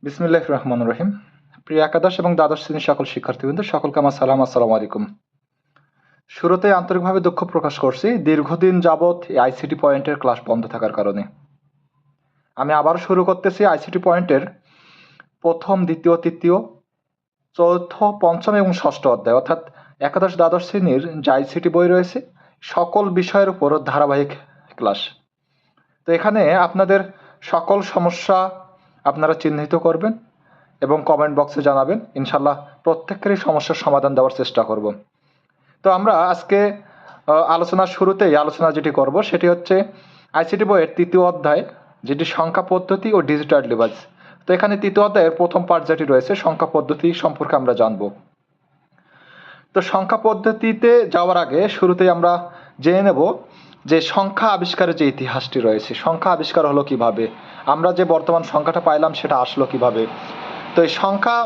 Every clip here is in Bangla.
বিসমিল্লাহির রহমানির রহিম। প্রিয় একাদশ এবং দ্বাদশ শ্রেণীর সকল শিক্ষার্থীবৃন্দ, সকলকে আমার সালাম, আসসালামু আলাইকুম। শুরুতে আন্তরিকভাবে দুঃখ প্রকাশ করছি দীর্ঘদিন যাবৎ এই আইসিটি পয়েন্টের ক্লাস বন্ধ থাকার কারণে। আমি আবার শুরু করতেছি আইসিটি পয়েন্টের প্রথম, দ্বিতীয়, তৃতীয়, চতুর্থ, পঞ্চম এবং ষষ্ঠ অধ্যায়, অর্থাৎ একাদশ দ্বাদশ শ্রেণীর যে আইসিটি বই রয়েছে সকল বিষয়ের উপর ধারাবাহিক ক্লাস। তো এখানে আপনাদের সকল সমস্যা আপনারা চিহ্নিত করবেন এবং কমেন্ট বক্সে জানাবেন। ইনশাল্লাহ প্রত্যেকেরই সমস্যার সমাধান দেওয়ার চেষ্টা করব। তো আমরা আজকে আলোচনার শুরুতেই আলোচনা যেটি করব সেটি হচ্ছে আইসিটি বইয়ের তৃতীয় অধ্যায়, যেটি সংখ্যা পদ্ধতি ও ডিজিটাল ডিভাইস। তো এখানে তৃতীয় অধ্যায়ের প্রথম পার্ট যেটি রয়েছে সংখ্যা পদ্ধতি সম্পর্কে আমরা জানব। তো সংখ্যা পদ্ধতিতে যাওয়ার আগে শুরুতেই আমরা জেনে নেব যে সংখ্যা আবিষ্কারের যে ইতিহাসটি রয়েছে, সংখ্যা আবিষ্কার হলো কিভাবে, আমরা যে বর্তমান সংখ্যাটা পাইলাম সেটা আসলো কিভাবে। তো এই সংখ্যা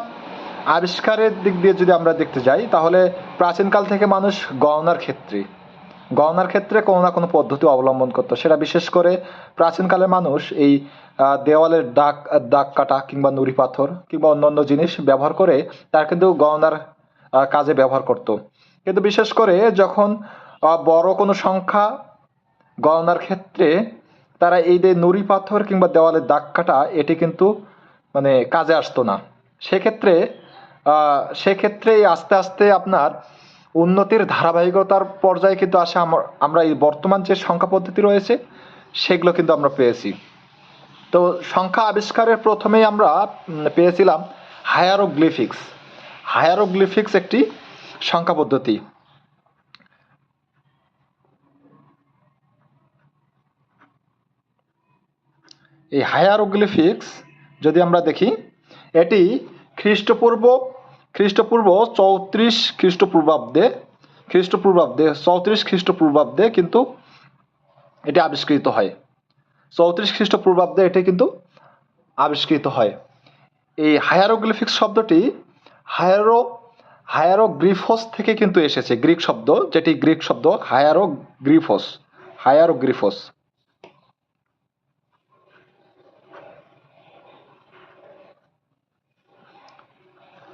আবিষ্কারের দিক দিয়ে যদি আমরা দেখতে যাই তাহলে প্রাচীনকাল থেকে মানুষ গণনার ক্ষেত্রে কোনো না কোনো পদ্ধতি অবলম্বন করতো। সেটা বিশেষ করে প্রাচীনকালে মানুষ এই দেওয়ালের দাগ কাটা কিংবা নুড়ি পাথর কিংবা অন্যান্য জিনিস ব্যবহার করে তার কিন্তু গণনার কাজে ব্যবহার করত। কিন্তু বিশেষ করে যখন বড় কোনো সংখ্যা গণনার ক্ষেত্রে তারা এই যে নুড়ি পাথর কিংবা দেওয়ালের দাগ কাটা এটি কিন্তু মানে কাজে আসতো না। সেক্ষেত্রে আস্তে আস্তে আপনার উন্নতির ধারাবাহিকতার পর্যায়ে কিন্তু আসে আমরা এই বর্তমান যে সংখ্যা পদ্ধতি রয়েছে সেগুলো কিন্তু আমরা পেয়েছি। তো সংখ্যা আবিষ্কারের প্রথমেই আমরা পেয়েছিলাম হায়ারোগ্লিফিক্স একটি সংখ্যা পদ্ধতি। এই হায়ারোগ্লিফিক্স যদি আমরা দেখি, এটি খ্রিস্টপূর্ব 34 খ্রিস্টপূর্বাব্দে 34 খ্রিস্টপূর্বাব্দে কিন্তু এটি আবিষ্কৃত হয়। 34 খ্রিস্টপূর্বাব্দে এটি কিন্তু আবিষ্কৃত হয়। এই হায়ারোগ্লিফিক্স শব্দটি হায়ারোগ্রিফোস থেকে কিন্তু এসেছে, গ্রিক শব্দ হায়ারোগ্রিফোস।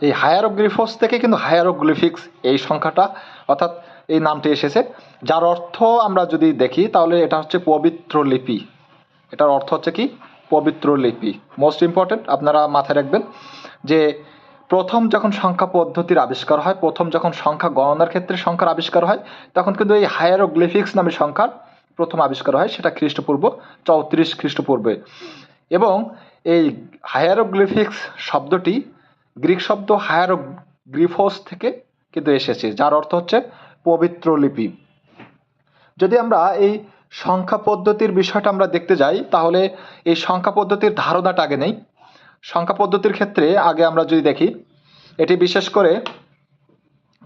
এই হায়ারোগ্রিফোস থেকে কিন্তু হায়ারোগ্লিফিক্স এই সংখ্যাটা অর্থাৎ এই নামটি এসেছে, যার অর্থ আমরা যদি দেখি তাহলে এটা হচ্ছে পবিত্র লিপি। এটার অর্থ হচ্ছে কি? পবিত্র লিপি। মোস্ট ইম্পর্টেন্ট, আপনারা মাথায় রাখবেন যে প্রথম যখন সংখ্যা পদ্ধতির আবিষ্কার হয়, প্রথম যখন সংখ্যা গণনার ক্ষেত্রে সংখ্যার আবিষ্কার হয়, তখন কিন্তু এই হায়ারোগ্লিফিক্স নামে সংখ্যার প্রথম আবিষ্কার হয়, সেটা খ্রিস্টপূর্ব 34 খ্রিস্টপূর্বে। এবং এই হায়ারোগ্লিফিক্স শব্দটি গ্রিক শব্দ হায়ারোগ্রিফোস থেকে কিন্তু এসেছে, যার অর্থ হচ্ছে পবিত্র লিপি। যদি আমরা এই সংখ্যা পদ্ধতির বিষয়টা আমরা দেখতে যাই তাহলে এই সংখ্যা পদ্ধতির ধারণাটা আগে নেই। সংখ্যা পদ্ধতির ক্ষেত্রে আগে আমরা যদি দেখি, এটি বিশেষ করে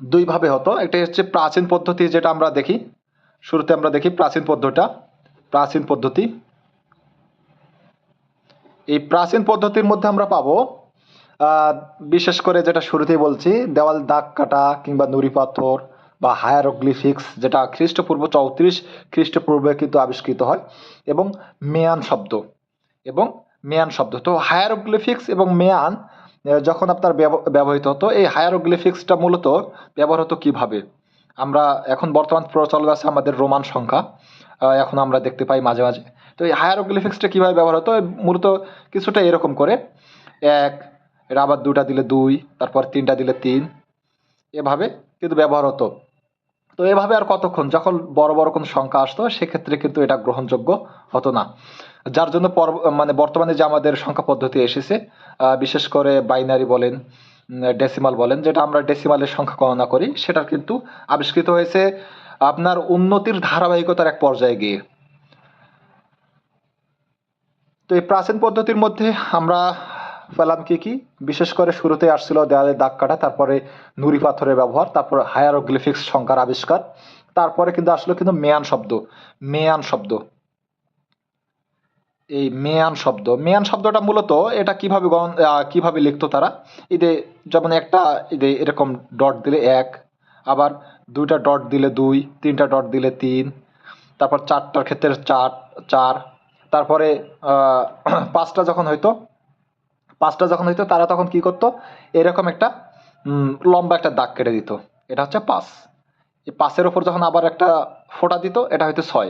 দুইভাবে হতো। একটি হচ্ছে প্রাচীন পদ্ধতি, যেটা আমরা দেখি শুরুতে আমরা দেখি প্রাচীন পদ্ধতি। এই প্রাচীন পদ্ধতির মধ্যে আমরা পাবো বিশেষ করে যেটা শুরুতেই বলছি, দেওয়াল দাগ কাটা কিংবা নুড়ি পাথর বা হায়ারোগ্লিফিক্স, যেটা খ্রিস্টপূর্ব 34 খ্রিস্টপূর্বে কিন্তু আবিষ্কৃত হয়, এবং মেয়ান শব্দ। তো হায়ারোগ্লিফিক্স এবং মেয়ান যখন আপনার ব্যবহৃত হতো, এই হায়ারোগ্লিফিক্সটা মূলত ব্যবহার হতো কিভাবে? আমরা এখন বর্তমান প্রচলন আছে আমাদের রোমান সংখ্যা, এখন আমরা দেখতে পাই মাঝে মাঝে। তো এই হায়ারোগ্লিফিক্সটা কিভাবে ব্যবহার হতো? মূলত কিছুটা এরকম করে, 1, এটা আবার 2টা দিলে 2, তারপর 3টা দিলে 3, এভাবে কিন্তু ব্যবহার হতো। তো এভাবে আর কতক্ষণ, যখন বড় বড় কোনো সংখ্যা আসতো সেক্ষেত্রে কিন্তু এটা গ্রহণযোগ্য হতো না, যার জন্য বর্তমানে যে আমাদের সংখ্যা পদ্ধতি এসেছে, বিশেষ করে বাইনারি বলেন, ডেসিমাল বলেন, যেটা আমরা ডেসিমালের সংখ্যা গণনা করি, সেটা কিন্তু আবিষ্কৃত হয়েছে আপনার উন্নতির ধারাবাহিকতার এক পর্যায়ে গিয়ে। তো এই প্রাচীন পদ্ধতির মধ্যে আমরা পেলাম কি? বিশেষ করে শুরুতে আসছিল দেওয়ালে দাগ কাটা, তারপরে নুড়ি পাথরের ব্যবহার, তারপর হায়ারোগ্লিফিক্স সংখ্যার আবিষ্কার, তারপরে কিন্তু আসলো কিন্তু মেয়ান শব্দ। মেয়ান শব্দটা মূলত এটা কিভাবে লিখতো তারা? যেমন একটা এরকম ডট দিলে 1, আবার 2টা ডট দিলে 2, 3টা ডট দিলে 3, তারপর 4টার ক্ষেত্রে 4, তারপরে 5টা যখন হইতো 5টা যখন হইতো তারা তখন কি করতো, এরকম একটা লম্বা একটা দাগ কেটে দিত, এটা হচ্ছে 5। এই 5-এর ওপর যখন আবার একটা ফোঁটা দিত, এটা হয়তো 6।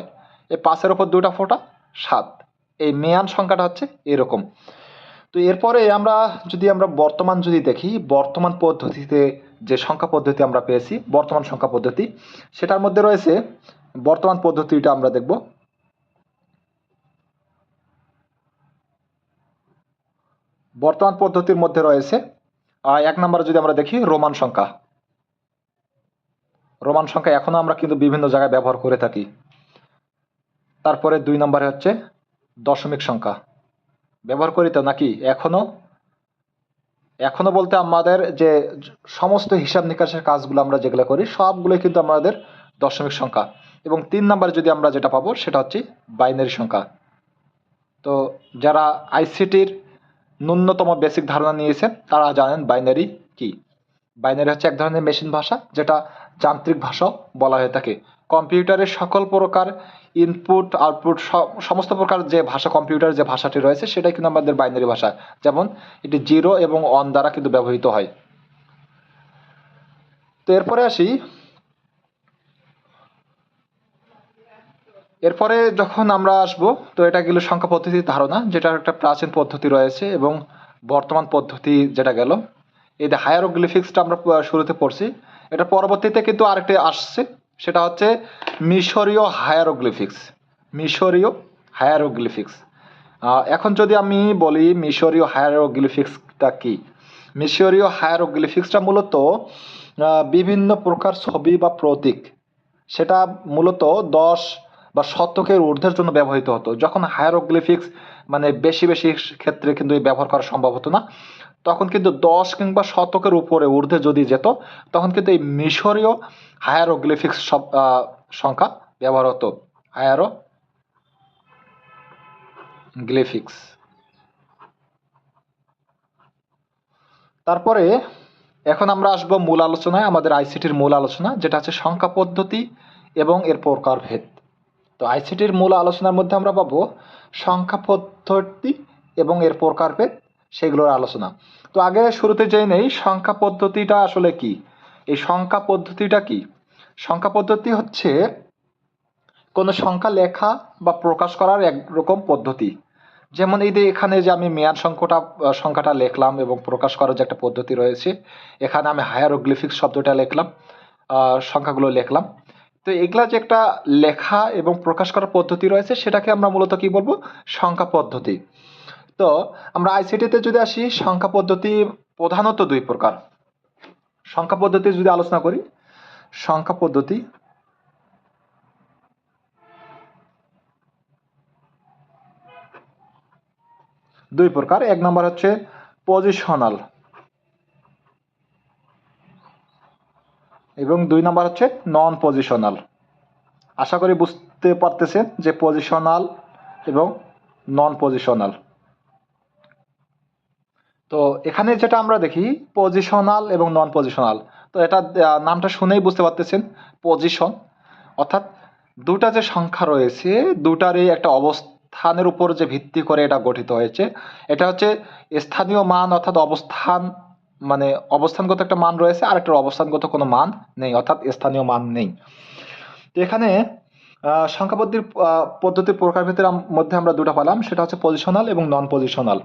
এই 5-এর ওপর 2টা ফোঁটা 7। এই মেয়ান সংখ্যাটা হচ্ছে এরকম। তো এরপরে আমরা বর্তমান যদি দেখি, বর্তমান পদ্ধতিতে যে সংখ্যা পদ্ধতি আমরা পেয়েছি, বর্তমান সংখ্যা পদ্ধতি, সেটার মধ্যে রয়েছে বর্তমান পদ্ধতিটা আমরা দেখব। বর্তমান পদ্ধতির মধ্যে রয়েছে 1 নম্বরে যদি আমরা দেখি রোমান সংখ্যা। রোমান সংখ্যা এখনো আমরা কিন্তু বিভিন্ন জায়গায় ব্যবহার করে থাকি। তারপরে 2 নম্বরে হচ্ছে দশমিক সংখ্যা ব্যবহার করি তো নাকি এখনো? এখনো বলতে আমাদের যে সমস্ত হিসাব নিকাশের কাজগুলো আমরা যেগুলো করি সবগুলোই কিন্তু আমাদের দশমিক সংখ্যা। এবং 3 নম্বরে যদি আমরা যেটা পাবো সেটা হচ্ছে বাইনারি সংখ্যা। তো যারা আইসিটির ন্যূনতম বেসিক ধারণা নিয়েছেন তারা জানেন বাইনারি কি। বাইনারি হচ্ছে এক ধরনের মেশিন ভাষা, যেটা যান্ত্রিক ভাষাও বলা হয়ে থাকে। কম্পিউটারের সকল প্রকার ইনপুট আউটপুট সমস্ত প্রকার যে ভাষা, কম্পিউটারের যে ভাষাটি রয়েছে সেটাই কিন্তু আমাদের বাইনারি ভাষা। যেমন এটি 0 এবং 1 দ্বারা কিন্তু ব্যবহৃত হয়। তো এরপরে যখন আমরা আসবো, তো এটা গেল সংখ্যা পদ্ধতির ধারণা, যেটার একটা প্রাচীন পদ্ধতি রয়েছে এবং বর্তমান পদ্ধতি যেটা গেল। এই যে হায়ারোগ্লিফিক্সটা আমরা শুরুতে পড়ছি, এটা পরবর্তীতে কিন্তু আরেকটি আসছে, সেটা হচ্ছে মিশরীয় হায়ারোগ্লিফিক্স। মিশরীয় হায়ারোগ্লিফিক্স। এখন যদি আমি বলি মিশরীয় হায়ারোগ্লিফিক্সটা কি, মিশরীয় হায়ারোগ্লিফিক্সটা মূলত বিভিন্ন প্রকার ছবি বা প্রতীক, সেটা মূলত 10 বা শতকের ঊর্ধ্বের জন্য ব্যবহৃত হতো। যখন হায়ারোগ্লিফিক্স মানে বেশি বেশি ক্ষেত্রে কিন্তু ব্যবহার করা সম্ভব হতো না, তখন কিন্তু 10 কিংবা শতকের উপরে ঊর্ধ্বে যদি যেত, তখন কিন্তু এই মিশরীয় হায়ারোগ্লিফিক্স সংখ্যা ব্যবহার হতো। হায়ারোগ্লিফিক্স। তারপরে এখন আমরা আসবো মূল আলোচনায়, আমাদের আইসিটির মূল আলোচনা, যেটা হচ্ছে সংখ্যা পদ্ধতি এবং এর প্রকারভেদ। তো আইসিটির মূল আলোচনার মধ্যে আমরা পাবো সংখ্যা পদ্ধতি এবং এর প্রকারভেদ, সেগুলোর আলোচনা। তো আগে শুরুতে জেনে নেই সংখ্যা পদ্ধতিটা আসলে কি। এই সংখ্যা পদ্ধতিটা কি? সংখ্যা পদ্ধতি হচ্ছে কোনো সংখ্যা লেখা বা প্রকাশ করার একরকম পদ্ধতি। যেমন এই যে এখানে যে আমি মেয়াদ সংখ্যাটা লিখলাম এবং প্রকাশ করার যে একটা পদ্ধতি রয়েছে, এখানে আমি হায়ারোগ্লিফিক্স শব্দটা লিখলাম, সংখ্যাগুলো লিখলাম। তো এগুলা যে একটা লেখা এবং প্রকাশ করার পদ্ধতি রয়েছে, সেটাকে আমরা মূলত কি বলবো? সংখ্যা পদ্ধতি। তো আমরা আইসিটিতে যদি আসি, সংখ্যা পদ্ধতি প্রধানত 2 প্রকার। সংখ্যা পদ্ধতি যদি আলোচনা করি, সংখ্যা পদ্ধতি দুই প্রকার। 1 নম্বর হচ্ছে পজিশনাল এবং 2 নম্বর হচ্ছে নন পজিশনাল। আশা করি বুঝতে পারতেছেন যে পজিশনাল এবং নন পজিশনাল। তো এখানে যেটা আমরা দেখি পজিশনাল এবং নন পজিশনাল, তো এটা নামটা শুনেই বুঝতে পারতেছেন পজিশন, অর্থাৎ দুটা যে সংখ্যা রয়েছে দুটারই একটা অবস্থানের উপর যে ভিত্তি করে এটা গঠিত হয়েছে। এটা হচ্ছে স্থানীয় মান, অর্থাৎ অবস্থান, মানে অবস্থানগত একটা মান রয়েছে, আর একটা অবস্থানগত কোনো মান নেই, অর্থাৎ স্থানীয় মান নেই। তো এখানে সংখ্যা পদ্ধতির প্রকারভেদের মধ্যে আমরা দুটো পেলাম, সেটা হচ্ছে পজিশনাল এবং নন পজিশনাল।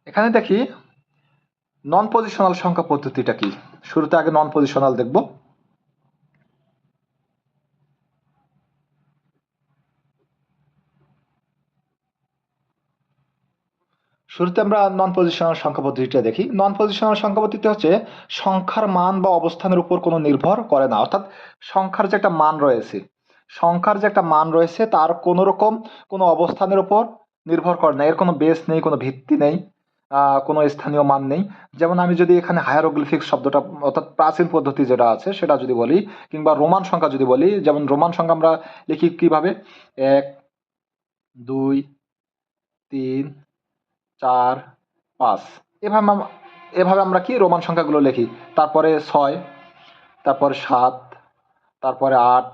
এখানে দেখি নন পজিশনাল সংখ্যা পদ্ধতিটা কি। শুরুতে আগে নন পজিশনাল দেখব। শুরুতে আমরা নন পজিশনাল সংখ্যা পদ্ধতিটা দেখি। নন পজিশনাল সংখ্যা পদ্ধতি হচ্ছে সংখ্যার মান বা অবস্থানের উপর কোনো নির্ভর করে না, অর্থাৎ সংখ্যার যে একটা মান রয়েছে, তার কোনো রকম কোনো অবস্থানের উপর নির্ভর করে না, এর কোনো বেস নেই, কোনো ভিত্তি নেই, কোনো স্থানীয় মান নেই। যেমন আমি যদি এখানে হায়ারোগ্লিফিক্স শব্দটা, অর্থাৎ প্রাচীন পদ্ধতি যেটা আছে সেটা যদি বলি, কিংবা রোমান সংখ্যা যদি বলি, যেমন রোমান সংখ্যা আমরা লিখি কিভাবে, 1 2 3 4 5, এভাবে আমরা কি রোমান সংখ্যাগুলো লিখি। তারপরে 6, তারপরে 7, তারপরে 8,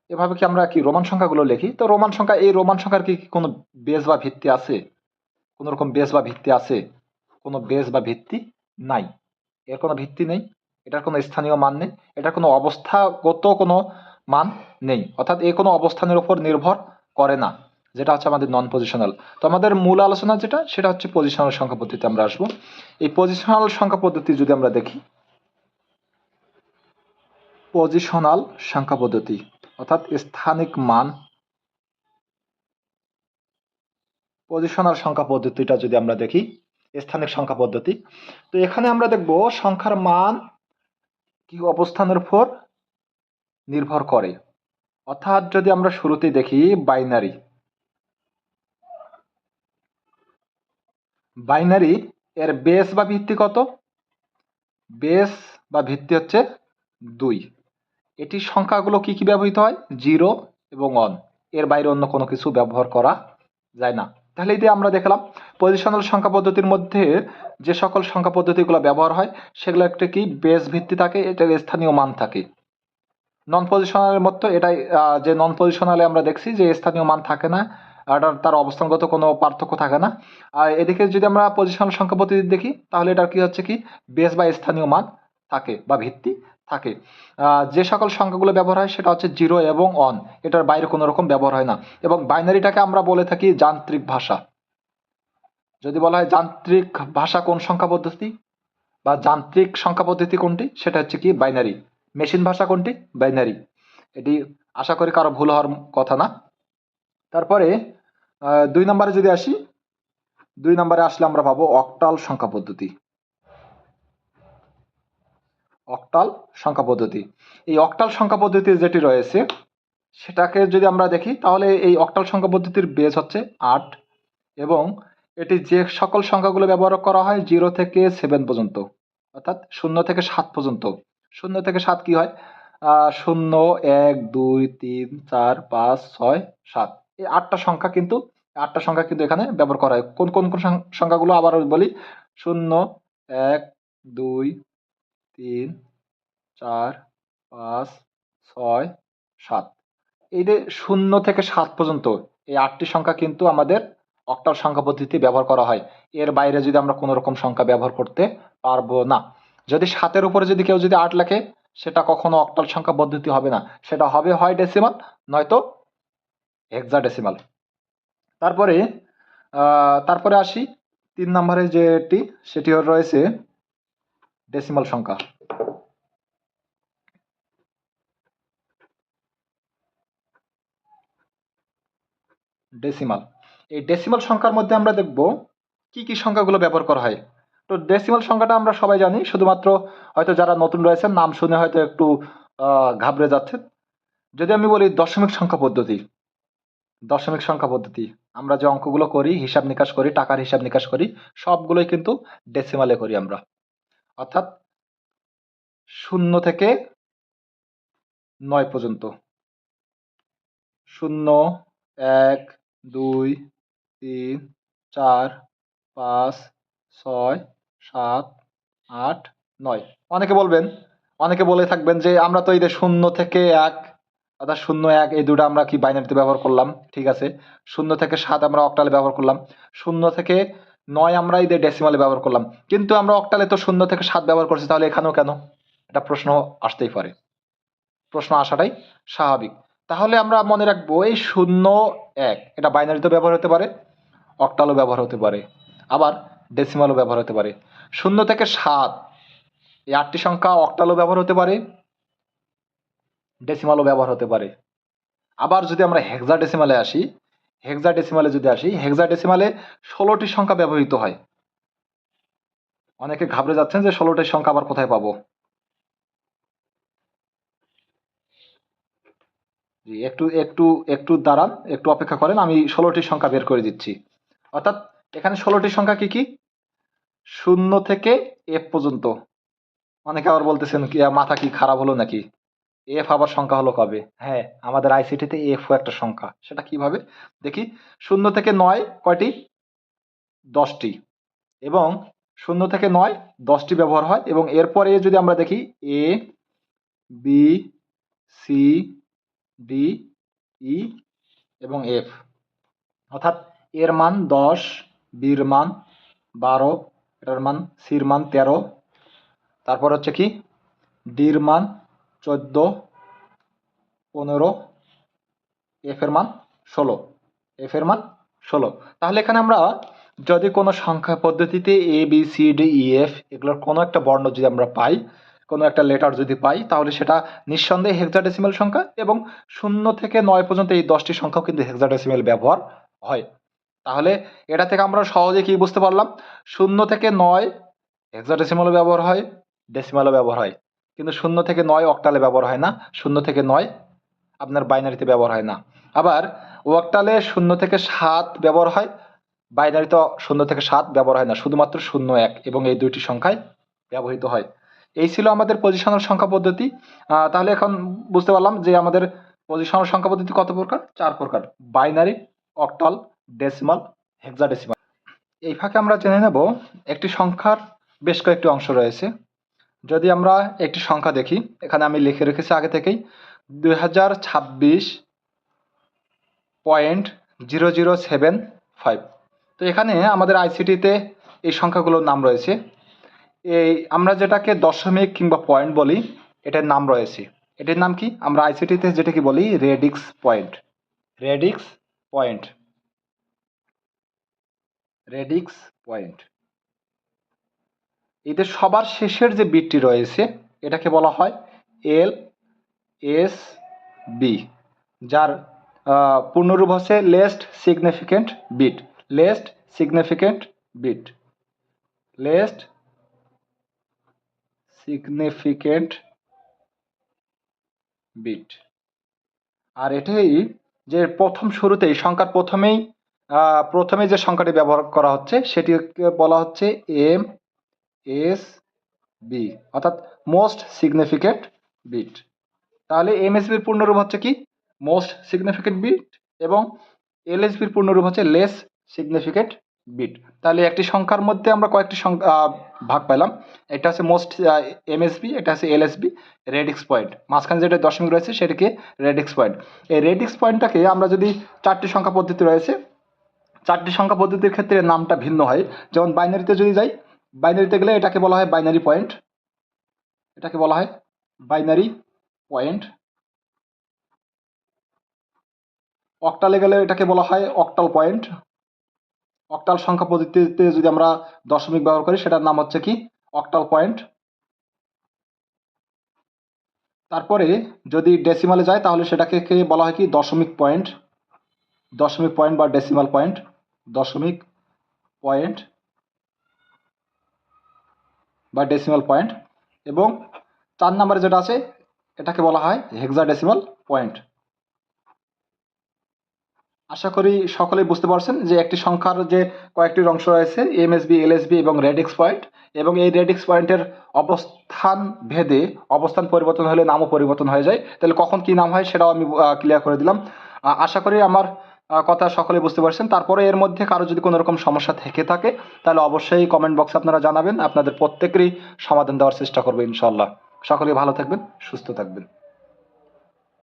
এভাবে কি আমরা কি রোমান সংখ্যাগুলো লিখি? তো রোমান সংখ্যা, এই রোমান সংখ্যার কি কোনো বেস বা ভিত্তি আছে? কোনো রকম বেস বা ভিত্তি আছে? কোনো বেস বা ভিত্তি নাই। এর কোনো ভিত্তি নেই, এটার কোনো স্থানীয় মান নেই, এটার কোনো অবস্থাগত কোনো মান নেই, অর্থাৎ এ কোনো অবস্থানের উপর নির্ভর করে না, যেটা হচ্ছে আমাদের নন পজিশনাল। তো আমাদের মূল আলোচনা যেটা, সেটা হচ্ছে পজিশনাল সংখ্যা পদ্ধতিতে আমরা আসবো। এই পজিশনাল সংখ্যা পদ্ধতি যদি আমরা দেখি, পজিশনাল সংখ্যা পদ্ধতি অর্থাৎ স্থানিক মান, পজিশনাল সংখ্যা পদ্ধতিটা যদি আমরা দেখি, স্থানিক সংখ্যা পদ্ধতি, তো এখানে আমরা দেখব সংখ্যার মান কি অবস্থানের উপর নির্ভর করে। অর্থাৎ যদি আমরা শুরুতেই দেখি বাইনারি, বাইনারি এর বেস বা ভিত্তি কত? বেস বা ভিত্তি হচ্ছে 2। এটির সংখ্যাগুলো কি কি ব্যবহৃত হয়? 0 এবং 1, এর বাইরে অন্য কোনো কিছু ব্যবহার করা যায় না। তাহলে এই যে আমরা দেখলাম পজিশনাল সংখ্যা পদ্ধতির মধ্যে যে সকল সংখ্যা পদ্ধতিগুলো ব্যবহার হয় সেগুলো একটা কি বেস ভিত্তি থাকে, এটার স্থানীয় মান থাকে। নন পজিশনালের মতো এটাই, যে নন পজিশনালে আমরা দেখছি যে স্থানীয় মান থাকে না, তার অবস্থানগত কোনো পার্থক্য থাকে না। আর এদিকে যদি আমরা পজিশনাল সংখ্যা পদ্ধতি দেখি, তাহলে এটার কি হচ্ছে কি বেস বা স্থানীয় মান থাকে বা ভিত্তি থাকে। যে সকল সংখ্যাগুলো ব্যবহার হয় সেটা হচ্ছে 0 এবং 1, এটার বাইরে কোনো রকম ব্যবহার হয় না। এবং বাইনারিটাকে আমরা বলে থাকি যান্ত্রিক ভাষা। যদি বলা হয় যান্ত্রিক ভাষা কোন সংখ্যা পদ্ধতি বা যান্ত্রিক সংখ্যা পদ্ধতি কোনটি, সেটা হচ্ছে কি বাইনারি। মেশিন ভাষা কোনটি? বাইনারি। এটি আশা করি কারো ভুল হওয়ার কথা না। তারপরে 2 নম্বরে যদি আসি, 2 নম্বরে আসলে আমরা পাবো অক্টাল সংখ্যা পদ্ধতি। অক্টাল সংখ্যা পদ্ধতি, এই অক্টাল সংখ্যা পদ্ধতি যেটি রয়েছে সেটাকে যদি আমরা দেখি, তাহলে এই অক্টাল সংখ্যা পদ্ধতির বেস হচ্ছে 8 এবং এটি যে সকল সংখ্যাগুলো ব্যবহার করা হয় 0 থেকে 7 পর্যন্ত, অর্থাৎ 0 থেকে 7 পর্যন্ত। 0 থেকে 7 কি হয়? 0, 1, 2, 3, 4, 5, 6, 7, এই 8টা সংখ্যা কিন্তু, 8টা সংখ্যা কিন্তু এখানে ব্যবহার করা হয়। কোন কোন কোন সংখ্যাগুলো আবার বলি? 0, 1, 2, 3, 4, 5, 6, 7, এই যে 0 থেকে 7 পর্যন্ত এই 8টি সংখ্যা কিন্তু আমাদের অক্টাল সংখ্যা পদ্ধতি ব্যবহার করা হয়। এর বাইরে যদি আমরা কোনো রকম সংখ্যা ব্যবহার করতে পারবো না। যদি 7-এর উপরে যদি কেউ যদি 8 লেখে, সেটা কখনো অক্টাল সংখ্যা পদ্ধতি হবে না, সেটা হবে হয় ডেসিমাল নয়তো হেক্সাডেসিমাল। তারপরে তারপরে আসি 3 নম্বরে যেটি, সেটি রয়েছে ডেসিমাল সংখ্যা। ডেসিমাল, এই ডেসিমাল সংখ্যার মধ্যে আমরা দেখব কি কি সংখ্যাগুলো ব্যবহার করা হয়। তো ডেসিমাল সংখ্যাটা আমরা সবাই জানি, শুধুমাত্র হয়তো যারা নতুন রয়েছেন নাম শুনে হয়তো একটু ঘাবড়ে যাচ্ছেন। যদি আমি বলি দশমিক সংখ্যা পদ্ধতি, দশমিক সংখ্যা পদ্ধতি, আমরা যে অঙ্কগুলো করি, হিসাব নিকাশ করি, টাকার হিসাব নিকাশ করি, সবগুলোই কিন্তু ডেসিমালে করি আমরা। অর্থাৎ 0 থেকে 9 পর্যন্ত, 0, 1, 2, 3, 4, 5, 6, 7, 8, 9। অনেকে বলবেন, অনেকে বলে থাকবেন যে আমরা তো এই যে 0 থেকে 1, অর্থাৎ 0, 1 এই দুটো আমরা কি বাইনারিতে ব্যবহার করলাম, ঠিক আছে। 0 থেকে 7 আমরা অক্টালে ব্যবহার করলাম, 0 থেকে 9 আমরা এই যে ডেসিমালে ব্যবহার করলাম, কিন্তু আমরা অক্টালে তো 0 থেকে 7 ব্যবহার করছি, তাহলে এখানেও কেন? এটা প্রশ্ন আসতেই পারে, প্রশ্ন আসাটাই স্বাভাবিক। তাহলে আমরা মনে রাখবো এই 0, 1 এটা বাইনারিতে ব্যবহার হতে পারে, অক্টালও ব্যবহার হতে পারে, আবার ডেসিমালও ব্যবহার হতে পারে। 0 থেকে 7 এই 8টি সংখ্যা অক্টালও ব্যবহার হতে পারে, ডেসিমালও ব্যবহার হতে পারে। আবার যদি আমরা হেক্সাডেসিমালে আসি, হেক্সাডেসিমালে যদি আসি, হেক্সাডেসিমালে 16টি সংখ্যা ব্যবহৃত হয়। অনেকে ঘাবড়ে যাচ্ছেন যে 16টি সংখ্যা আবার কোথায় পাবো। জি, একটু একটু একটু দাঁড়ান, একটু অপেক্ষা করেন, আমি 16টি সংখ্যা বের করে দিচ্ছি। অর্থাৎ এখানে 16টি সংখ্যা কি কি? 0 থেকে f পর্যন্ত। অনেকে আবার বলতেছেন কি মাথা কি খারাপ হলো নাকি, এফ আবার সংখ্যা হলো কবে? হ্যাঁ, আমাদের আইসিটিতে এফও একটা সংখ্যা। সেটা কিভাবে দেখি? 0 থেকে 9 কয়টি? 10টি। এবং 0 থেকে 9 10টি ব্যবহার হয়, এবং এরপরে যদি আমরা দেখি এ, বি, সি, ডি, ই এবং এফ। অর্থাৎ এর মান 10, বির মান 12, এটার মান সির মান 13, তারপর হচ্ছে কি ডির মান 14, 15, এফ এর মান 16, এফ এর মান 16। তাহলে এখানে আমরা যদি কোনো সংখ্যা পদ্ধতিতে A B C D E F এগুলোর কোনো একটা বর্ণ যদি আমরা পাই, কোনো একটা লেটার যদি পাই, তাহলে সেটা নিঃসন্দেহে হেক্সাডেসিমাল সংখ্যা, এবং 0 থেকে 9 পর্যন্ত এই 10টি সংখ্যাও কিন্তু হেক্সাডেসিমাল ব্যবহার হয়। তাহলে এটা থেকে আমরা সহজে কি বুঝতে পারলাম, 0 থেকে 9 হেক্সাডেসিমালও ব্যবহার হয়, ডেসিমালও ব্যবহার হয়, কিন্তু 0 থেকে 9 অক্টালে ব্যবহার হয় না, 0 থেকে 9 আপনার বাইনারিতে ব্যবহার হয় না। আবার অক্টালে 0 থেকে 7 ব্যবহার হয়, বাইনারিতে 0 থেকে 7 ব্যবহার হয় না, শুধুমাত্র 0, 1 এবং এই দুইটি সংখ্যায় ব্যবহৃত হয়। এই ছিল আমাদের পজিশনাল সংখ্যা পদ্ধতি। তাহলে এখন বুঝতে পারলাম যে আমাদের পজিশনাল সংখ্যা পদ্ধতি কত প্রকার? 4 প্রকার: বাইনারি, অক্টাল, ডেসিমাল, হেক্সাডেসিমাল। এই ফাঁকে আমরা জেনে নেব একটি সংখ্যার বেশ কয়েকটি অংশ রয়েছে। যদি আমরা একটি সংখ্যা দেখি, এখানে আমি লিখে রেখেছি আগে থেকেই 2026.0075। তো এখানে আমাদের আইসিটিতে এই সংখ্যাগুলোর নাম রয়েছে। এই আমরা যেটাকে দশমিক কিংবা পয়েন্ট বলি, এটার নাম রয়েছে। এটার নাম কি? আমরা আইসিটিতে যেটাকে বলি radix point. Radix point, radix point. এদের সবার শেষের যে বিটটি রয়েছে এটাকে বলা হয় এল এস বি, যার পূর্ণরূপ হচ্ছে least significant bit. Least significant bit, least significant bit. আর এটাই যে প্রথম শুরুতেই সংখ্যার প্রথমে যে সংখ্যাটি ব্যবহার করা হচ্ছে সেটিকে বলা হচ্ছে এম এস বি, অর্থাৎ মোস্ট সিগনিফিকেন্ট বিট। তাহলে এমএসবির পূর্ণরূপ হচ্ছে কি? মোস্ট সিগনিফিকেন্ট বিট, এবং এলএসবির পূর্ণরূপ হচ্ছে লেস সিগনিফিকেন্ট বিট। তাহলে একটি সংখ্যার মধ্যে আমরা কয়েকটি ভাগ পেলাম। এটা হচ্ছে মোস্ট এমএসবি, এটা হচ্ছে এলএসবি, রেডিক্স পয়েন্ট। মাঝখানে যেটা দশমিক রয়েছে সেটাকে রেডিক্স পয়েন্ট। এই রেডিক্স পয়েন্টটাকে আমরা যদি 4টি সংখ্যা পদ্ধতি রয়েছে, 4টি সংখ্যা পদ্ধতির ক্ষেত্রে নামটা ভিন্ন হয়। যেমন বাইনারিতে যদি যাই, বাইনারিতে গেলে এটাকে বলা হয় বাইনারি পয়েন্ট, এটাকে বলা হয় বাইনারি পয়েন্ট। অক্টালে গেলে এটাকে বলা হয় অক্টাল পয়েন্ট। অক্টাল সংখ্যা পদ্ধতিতে যদি আমরা দশমিক ব্যবহার করি সেটার নাম হচ্ছে কি? Octal point. তারপরে যদি ডেসিমালে যায় তাহলে সেটাকে বলা হয় কি? দশমিক পয়েন্ট। দশমিক পয়েন্ট বা ডেসিমাল পয়েন্ট, দশমিক পয়েন্ট বা ডেসিমাল পয়েন্ট। এবং 4 নম্বরে যেটা আছে এটাকে বলা হয় হেক্সাডেসিমাল পয়েন্ট। আশা করি সকলেই বুঝতে পারছেন যে একটি সংখ্যার যে কয়েকটি অংশ রয়েছে, এমএসবি, এলএসবি এবং রেডিক্স পয়েন্ট, এবং এই রেডিক্স পয়েন্টের অবস্থান ভেদে অবস্থান পরিবর্তন হলে নামও পরিবর্তন হয়ে যায়। তাহলে কখন কি নাম হয় সেটাও আমি ক্লিয়ার করে দিলাম। আশা করি আমার কথা সকলে বুঝতে পারছেন। তারপরে এর মধ্যে কারো যদি কোনো রকম সমস্যা থেকে থাকে তাহলে অবশ্যই কমেন্ট বক্সে আপনারা জানাবেন। আপনাদের প্রত্যেকেরই সমাধান দেওয়ার চেষ্টা করবো ইনশাল্লাহ। সকলে ভালো থাকবেন, সুস্থ থাকবেন।